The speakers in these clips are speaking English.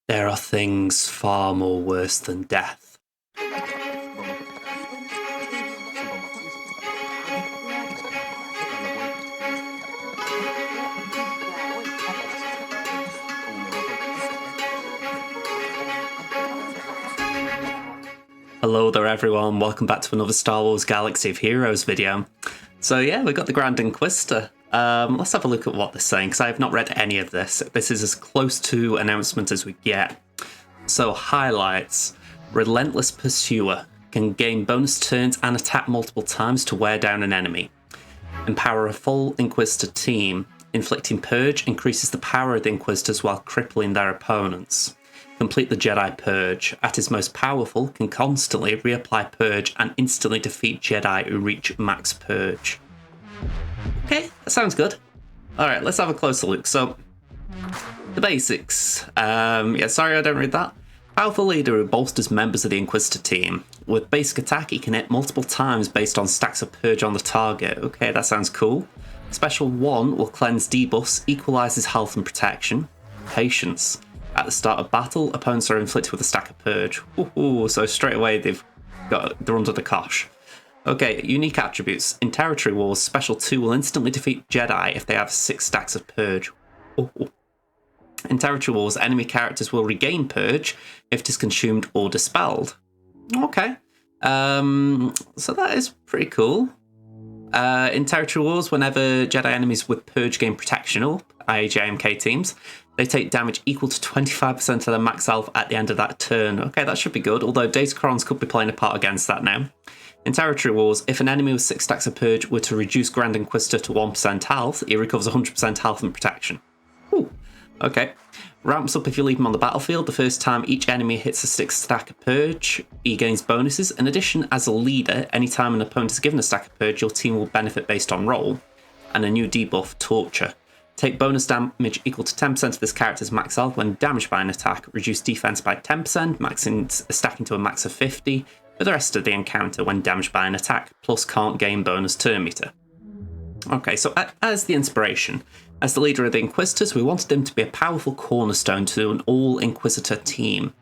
There are things far more worse than death. Hello there everyone, welcome back to another Star Wars Galaxy of Heroes video. So yeah, we got the Grand Inquisitor. Let's have a look at what they're saying, because I have not read any of this. This is as close to announcement as we get. So highlights: Relentless Pursuer, can gain bonus turns and attack multiple times to wear down an enemy. Empower a full Inquisitor team. Inflicting Purge increases the power of the Inquisitors while crippling their opponents. Complete the Jedi Purge. At its most powerful, can constantly reapply Purge and instantly defeat Jedi who reach max Purge. Okay, that sounds good. Alright, let's have a closer look. So, the basics. Yeah, sorry I don't read that. Powerful leader who bolsters members of the Inquisitor team. With basic attack, he can hit multiple times based on stacks of Purge on the target. Okay, that sounds cool. Special 1 will cleanse debuffs, equalises health and protection. Patience. At the start of battle, opponents are inflicted with a stack of Purge. Ooh, so straight away they're under the cosh. Okay, unique attributes. In Territory Wars, Special 2 will instantly defeat Jedi if they have 6 stacks of Purge. Ooh. In Territory Wars, enemy characters will regain Purge if it is consumed or dispelled. Okay, so that is pretty cool. In Territory Wars, whenever Jedi enemies with Purge gain protection up, i.e. JMK teams, they take damage equal to 25% of their max health at the end of that turn. Okay, that should be good, although Datacrons could be playing a part against that now. In Territory Wars, if an enemy with 6 stacks of Purge were to reduce Grand Inquisitor to 1% health, he recovers 100% health and protection. Ooh, okay. Ramps up if you leave him on the battlefield. The first time each enemy hits a 6 stack of Purge, he gains bonuses. In addition, as a leader, anytime an opponent is given a stack of Purge, your team will benefit based on roll. And a new debuff, Torture. Take bonus damage equal to 10% of this character's max health when damaged by an attack. Reduce defense by 10%, stacking to a max of 50 for the rest of the encounter when damaged by an attack, plus can't gain bonus turn meter. Okay, so as the inspiration, as the leader of the Inquisitors, we wanted him to be a powerful cornerstone to an all-Inquisitor team.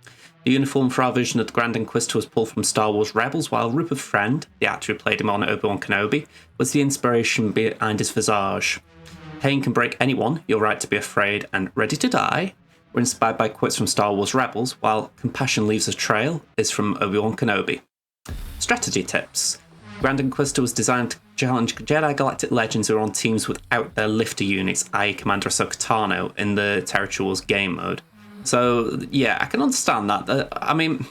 The uniform for our version of the Grand Inquisitor was pulled from Star Wars Rebels, while Rupert Friend, the actor who played him on Obi-Wan Kenobi, was the inspiration behind his visage. Pain can break anyone, you're right to be afraid and ready to die, were inspired by quotes from Star Wars Rebels, while Compassion Leaves a Trail is from Obi-Wan Kenobi. Strategy tips. Grand Inquisitor was designed to challenge Jedi Galactic Legends who are on teams without their lifter units, i.e. Commander Ahsoka Tano, in the Territory Wars game mode. So, yeah, I can understand that. I mean,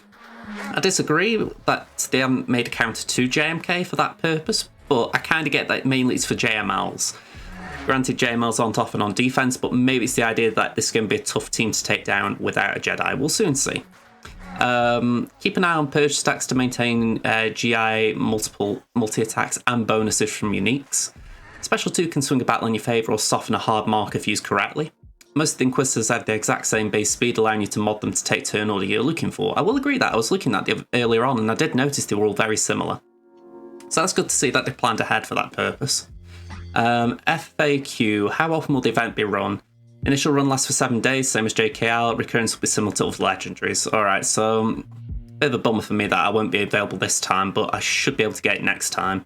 I disagree that they haven't made a counter to JMK for that purpose, but I kind of get that mainly it's for JMLs. Granted, JMLs aren't often on defense, but maybe it's the idea that this is going to be a tough team to take down without a Jedi. We'll soon see. Keep an eye on Purge stacks to maintain GI multi-attacks and bonuses from uniques. Special 2 can swing a battle in your favour or soften a hard mark if used correctly. Most of the Inquisitors have the exact same base speed, allowing you to mod them to take turn order you're looking for. I will agree that I was looking at them earlier on and I did notice they were all very similar. So that's good to see that they planned ahead for that purpose. FAQ, how often will the event be run? Initial run lasts for 7 days, same as JKL. Recurrence will be similar to other legendaries. Alright, so bit of a bummer for me that I won't be available this time, but I should be able to get it next time.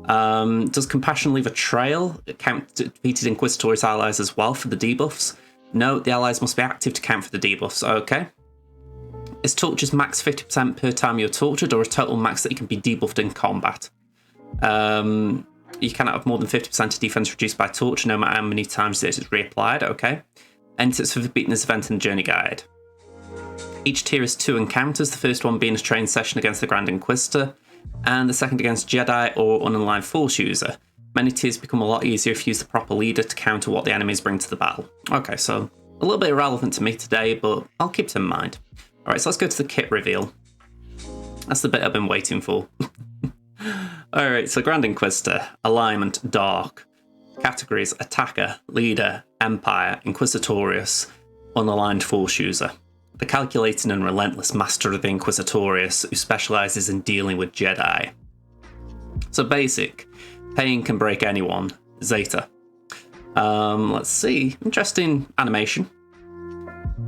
Does Compassion leave a trail? Count defeated Inquisitorious allies as well for the debuffs? No, the allies must be active to count for the debuffs. Okay. Is tortures max 50% per time you're tortured, or a total max that you can be debuffed in combat? You cannot have more than 50% of defense reduced by torture, no matter how many times it is reapplied. Okay. Enters for beating this event in the journey guide. Each tier has 2 encounters, the first one being a training session against the Grand Inquisitor, and the second against Jedi or unaligned Force user. Many tiers become a lot easier if you use the proper leader to counter what the enemies bring to the battle. Okay, so a little bit irrelevant to me today, but I'll keep it in mind. Alright, so let's go to the kit reveal. That's the bit I've been waiting for. Alright, so Grand Inquisitor, Alignment, Dark. Categories: Attacker, Leader, Empire, Inquisitorious, Unaligned Force User. The calculating and relentless master of the Inquisitorious, who specialises in dealing with Jedi. So basic, pain can break anyone, Zeta. Let's see, interesting animation.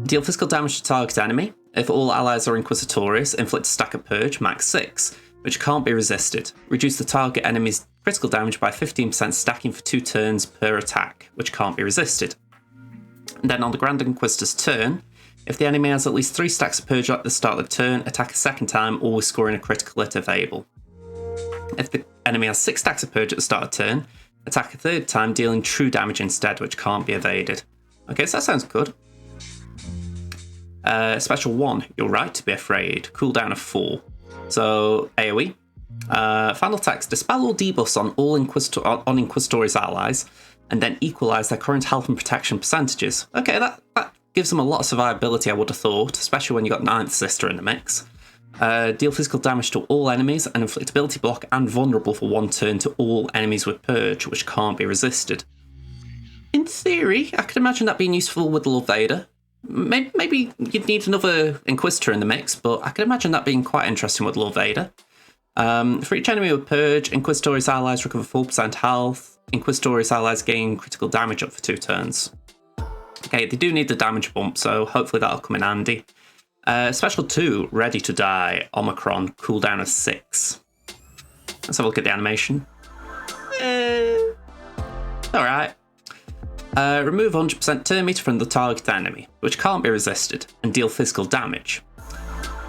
Deal physical damage to target enemy. If all allies are Inquisitorious, inflict a stack of Purge, max 6, which can't be resisted. Reduce the target enemy's critical damage by 15%, stacking for 2 turns per attack, which can't be resisted. And then on the Grand Inquisitor's turn, if the enemy has at least 3 stacks of Purge at the start of the turn, attack a second time, always scoring a critical if available. If the enemy has 6 stacks of Purge at the start of the turn, attack a third time, dealing true damage instead, which can't be evaded. Okay, so that sounds good. Special 1, you're right to be afraid. Cooldown of 4. So, AoE. Final text, dispel all debuffs on all Inquisitorious allies, and then equalise their current health and protection percentages. Okay, that gives them a lot of survivability, I would have thought, especially when you got Ninth Sister in the mix. Deal physical damage to all enemies, and inflict ability block and vulnerable for 1 turn to all enemies with Purge, which can't be resisted. In theory, I could imagine that being useful with Lord Vader. Maybe you'd need another Inquisitor in the mix, but I could imagine that being quite interesting with Lord Vader. For each enemy with Purge, Inquisitorious allies recover 4% health. Inquisitorious allies gain critical damage up for 2 turns. Okay, they do need the damage bump, so hopefully that'll come in handy. Special 2, Ready to Die, Omicron, cooldown of 6. Let's have a look at the animation. Alright. Remove 100% turn meter from the target enemy, which can't be resisted, and deal physical damage.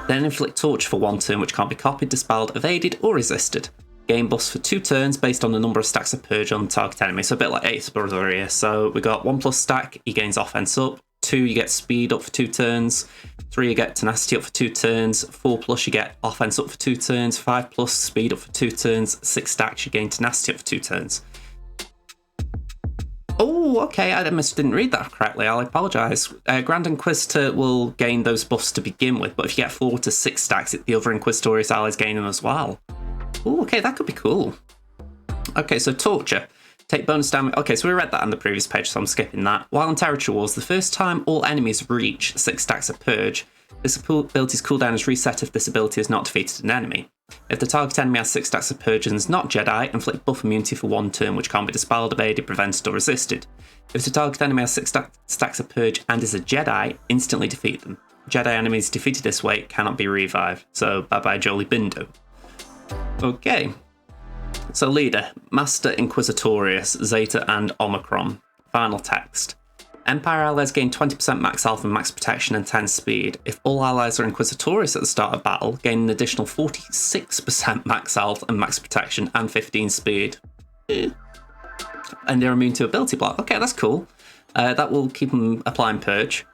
Then inflict torture for 1 turn, which can't be copied, dispelled, evaded, or resisted. Gain buffs for 2 turns based on the number of stacks of Purge on the target enemy, so a bit like 8th Brother here. So we got 1+ stack, he gains offense up. 2, you get speed up for 2 turns. 3, you get tenacity up for 2 turns. 4+, you get offense up for 2 turns. 5+, speed up for 2 turns. 6 stacks, you gain tenacity up for 2 turns. Oh, okay, I didn't read that correctly, I'll apologise. Grand Inquisitor will gain those buffs to begin with, but if you get 4 to 6 stacks, the other Inquisitorious allies gain them as well. Oh, okay, that could be cool. Okay, so Torture. Take bonus damage. Okay, so we read that on the previous page, so I'm skipping that. While in Territory Wars, the first time all enemies reach 6 stacks of Purge, this ability's cooldown is reset if this ability has not defeated an enemy. If the target enemy has 6 stacks of Purge and is not Jedi, inflict buff immunity for 1 turn, which can't be dispelled, evaded, prevented, or resisted. If the target enemy has 6 stacks of Purge and is a Jedi, instantly defeat them. Jedi enemies defeated this way cannot be revived, so bye-bye Jolie Bindo. Okay. So leader, Master Inquisitorious, Zeta and Omicron. Final text. Empire allies gain 20% max health and max protection and 10 speed. If all allies are Inquisitorious at the start of battle, gain an additional 46% max health and max protection and 15 speed. And they're immune to ability block. Okay, that's cool. That will keep them applying Purge.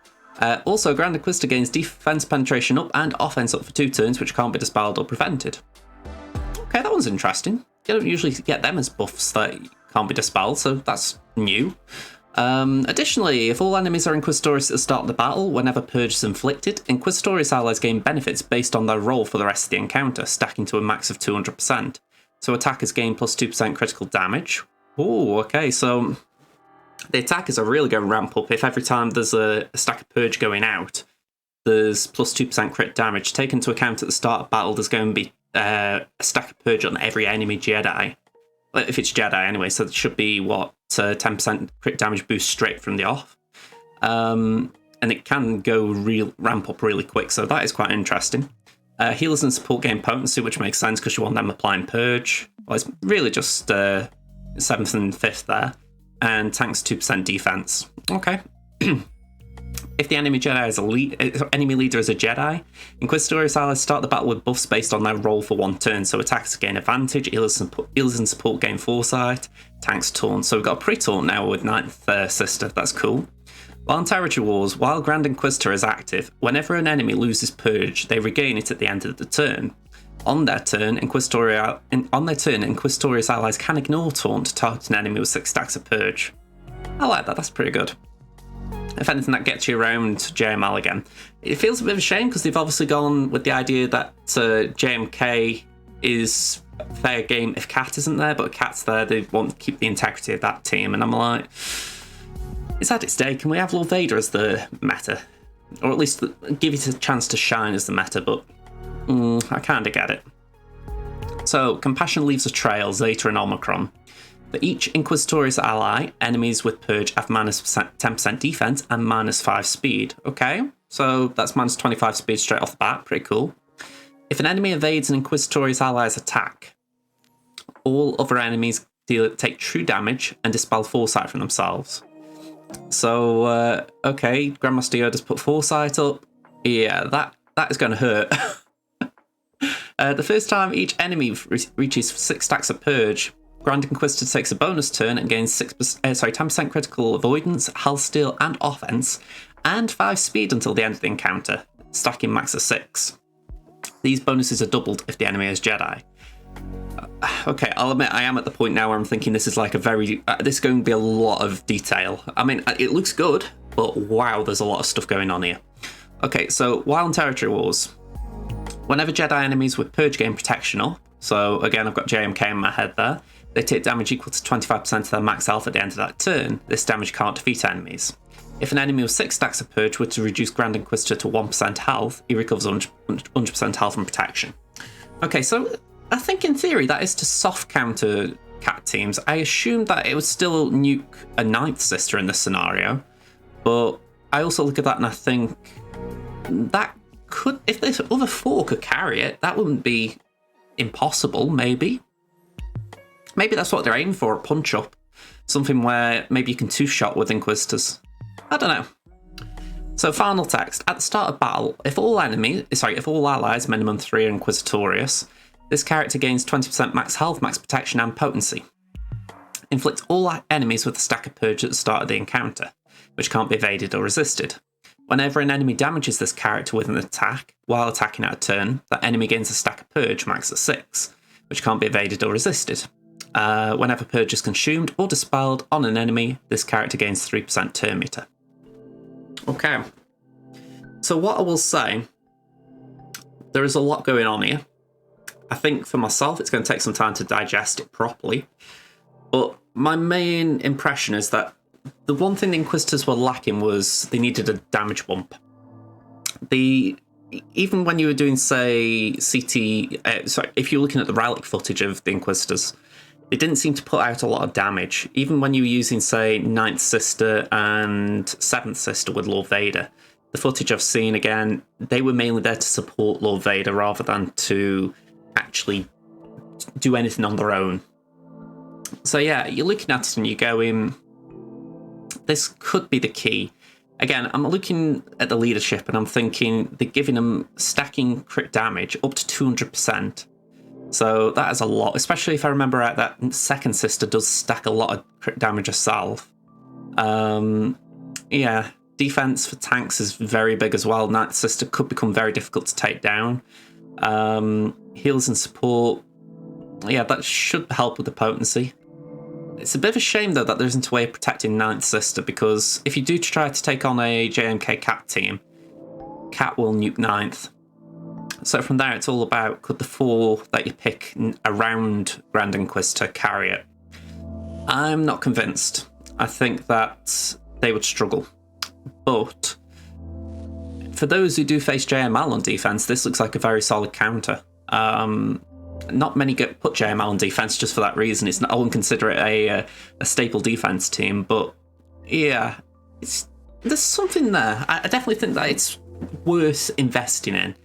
Also, Grand Inquisitor gains defense penetration up and offense up for 2 turns, which can't be dispelled or prevented. Okay, that one's interesting. You don't usually get them as buffs that can't be dispelled, so that's new. Additionally, if all enemies are Inquisitorious at the start of the battle, whenever Purge is inflicted, Inquisitorious allies gain benefits based on their roll for the rest of the encounter, stacking to a max of 200%. So attackers gain plus 2% critical damage. Oh, okay, so the attackers are really going to ramp up if every time there's a stack of Purge going out, there's plus 2% crit damage. Take into account at the start of battle, there's going to be a stack of Purge on every enemy Jedi. If it's Jedi anyway, so it should be, 10% crit damage boost straight from the off. And it can go ramp up really quick, so that is quite interesting. Healers and support gain potency, which makes sense because you want them applying Purge. Well, it's really just 7th and 5th there. And tanks 2% defense. Okay. If the enemy Jedi is enemy leader is a Jedi, Inquisitorious allies start the battle with buffs based on their roll for 1 turn, so attackers gain advantage, healers and support gain foresight, tanks taunt. So we've got a pre-taunt now with Ninth Sister, that's cool. While in Territory Wars, while Grand Inquisitor is active, whenever an enemy loses Purge, they regain it at the end of the turn. On their turn, Inquisitorious allies can ignore taunt to target an enemy with 6 stacks of Purge. I like that, that's pretty good. If anything, that gets you around JML again. It feels a bit of a shame because they've obviously gone with the idea that JMK is fair game if Cat isn't there, but Cat's there, they want to keep the integrity of that team. And I'm like, it's had its day. Can we have Lord Vader as the meta? Or at least give it a chance to shine as the meta, but I kind of get it. So, Compassion leaves a trail, Zeta and Omicron. For each Inquisitorious ally, enemies with Purge have minus 10% defense and minus 5 speed. Okay, so that's minus 25 speed straight off the bat. Pretty cool. If an enemy evades an Inquisitorious ally's attack, all other enemies take true damage and dispel Foresight from themselves. So, okay, Grandmaster Yoda's put Foresight up. Yeah, that is going to hurt. The first time each enemy reaches 6 stacks of Purge, Grand Inquisitor takes a bonus turn and gains 10% critical avoidance, health steal, and offense, and 5 speed until the end of the encounter, stacking max of 6. These bonuses are doubled if the enemy is Jedi. Okay, I'll admit I am at the point now where I'm thinking this is like a very... this is going to be a lot of detail. I mean, it looks good, but wow, there's a lot of stuff going on here. Okay, so while in Territory Wars, whenever Jedi enemies with Purge gain protection up, so again, I've got JMK in my head there, they take damage equal to 25% of their max health at the end of that turn. This damage can't defeat enemies. If an enemy with 6 stacks of Purge were to reduce Grand Inquisitor to 1% health, he recovers 100% health and protection. Okay, so I think in theory that is to soft counter cat teams. I assumed that it would still nuke a 9th sister in this scenario, but I also look at that and I think that could, if this other 4 could carry it, that wouldn't be impossible, maybe. Maybe that's what they're aiming for, a punch-up. Something where maybe you can two-shot with Inquisitors. I don't know. So final text. At the start of battle, if all allies, minimum 3 are Inquisitorious, this character gains 20% max health, max protection, and potency. Inflict all enemies with a stack of Purge at the start of the encounter, which can't be evaded or resisted. Whenever an enemy damages this character with an attack, while attacking out of turn, that enemy gains a stack of Purge, max at 6, which can't be evaded or resisted. Whenever Purge is consumed or dispelled on an enemy, this character gains 3% turn meter. Okay. So what I will say, there is a lot going on here. I think for myself, it's going to take some time to digest it properly. But my main impression is that the one thing the Inquisitors were lacking was they needed a damage bump. Even when you were doing, say, if you're looking at the relic footage of the Inquisitors, it didn't seem to put out a lot of damage. Even when you were using, say, 9th Sister and 7th Sister with Lord Vader, the footage I've seen, again, they were mainly there to support Lord Vader rather than to actually do anything on their own. So yeah, you're looking at it and you're going, this could be the key. Again, I'm looking at the leadership and I'm thinking they're giving them stacking crit damage up to 200%. So that is a lot, especially if I remember right, that 2nd Sister does stack a lot of crit damage herself. Yeah, defense for tanks is very big as well. 9th Sister could become very difficult to take down. Heals and support, yeah, that should help with the potency. It's a bit of a shame, though, that there isn't a way of protecting 9th Sister, because if you do try to take on a JMK Cat team, Cat will nuke 9th. So from there, it's all about, could the 4 that you pick around Grand Inquisitor carry it? I'm not convinced. I think that they would struggle. But for those who do face JML on defense, this looks like a very solid counter. Not many put JML on defense just for that reason. I wouldn't consider it a staple defense team, but yeah, there's something there. I definitely think that it's worth investing in.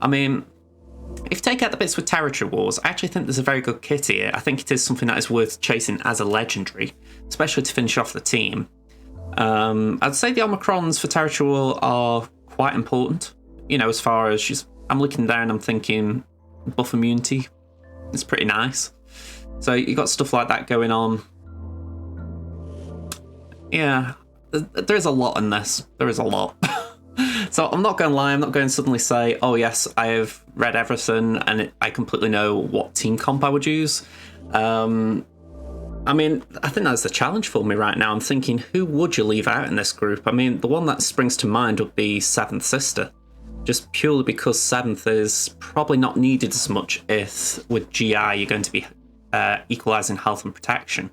I mean, if you take out the bits with Territory Wars, I actually think there's a very good kit here. I think it is something that is worth chasing as a legendary, especially to finish off the team. I'd say the Omicrons for Territory War are quite important. You know, as far as I'm looking there and I'm thinking buff immunity. It's pretty nice. So you got stuff like that going on. Yeah, there is a lot in this. There is a lot. So I'm not going to lie. I'm not going to suddenly say, oh yes, I have read everything and I completely know what team comp I would use. I mean, I think that's the challenge for me right now. I'm thinking, who would you leave out in this group? I mean, the one that springs to mind would be 7th Sister. Just purely because 7th is probably not needed as much if with GI you're going to be equalising health and protection.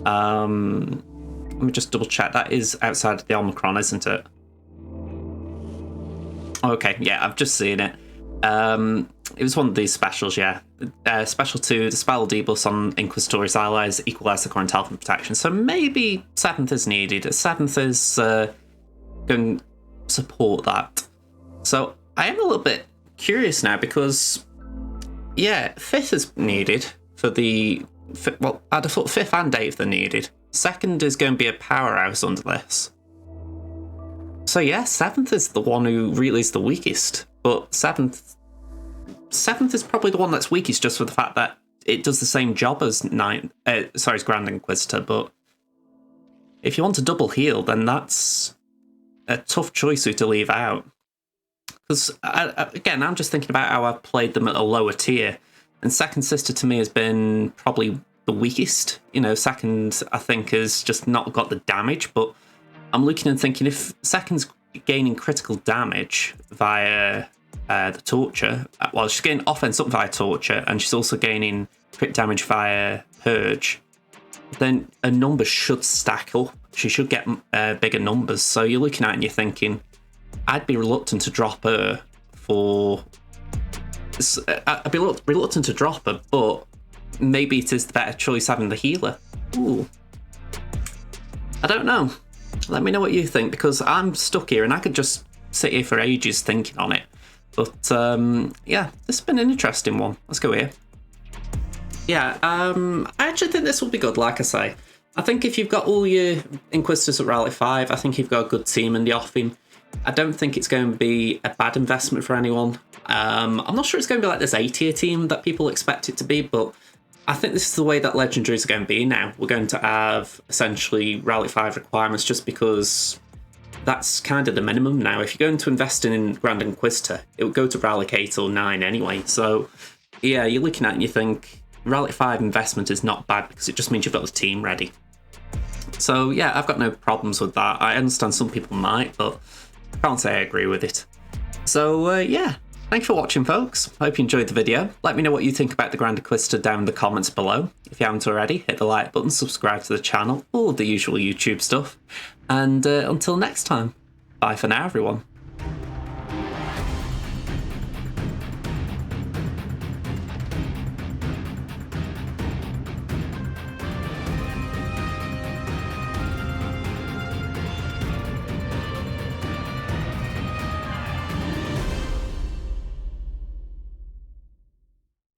Let me just double check. That is outside of the Omicron, isn't it? Okay, yeah, I've just seen it. It was one of these specials, yeah. Special 2, the spell debuffs on Inquisitorious allies equalise the current health and protection. So maybe 7th is needed. 7th is going to support that. So I am a little bit curious now because, yeah, 5th is needed for the... Well, I'd have thought 5th and 8th are needed. 2nd is going to be a powerhouse under this. So yeah, 7th is the one who really is the weakest. But 7th is probably the one that's weakest just for the fact that it does the same job as Grand Inquisitor, but if you want a double heal, then that's a tough choice to leave out. Because, again, I'm just thinking about how I've played them at a lower tier, and Second Sister to me has been probably the weakest. You know, Second, I think, has just not got the damage, but I'm looking and thinking if Second's gaining critical damage via the Torture, well, she's getting offense up via Torture, and she's also gaining crit damage via Purge, then her numbers should stack up. She should get bigger numbers. So you're looking at it and you're thinking, I'd be reluctant to drop her for... I'd be reluctant to drop her, but maybe it is the better choice having the healer. Ooh. I don't know. Let me know what you think, because I'm stuck here and I could just sit here for ages thinking on it. But yeah, this has been an interesting one. Let's go here. Yeah, I actually think this will be good, like I say. I think if you've got all your Inquisitors at Rally 5, I think you've got a good team in the offing. I don't think it's going to be a bad investment for anyone. I'm not sure it's going to be like this A-tier team that people expect it to be, but I think this is the way that Legendaries are going to be now. We're going to have essentially Rally 5 requirements just because that's kind of the minimum now. If you're going to invest in Grand Inquisitor, it would go to Rally 8 or 9 anyway. So yeah, you're looking at it and you think Rally 5 investment is not bad because it just means you've got the team ready. So yeah, I've got no problems with that. I understand some people might, but I can't say I agree with it. So yeah, thanks for watching, folks. Hope you enjoyed the video. Let me know what you think about the Grand Inquisitor down in the comments below. If you haven't already, hit the like button, subscribe to the channel, all of the usual YouTube stuff. And until next time, bye for now, everyone.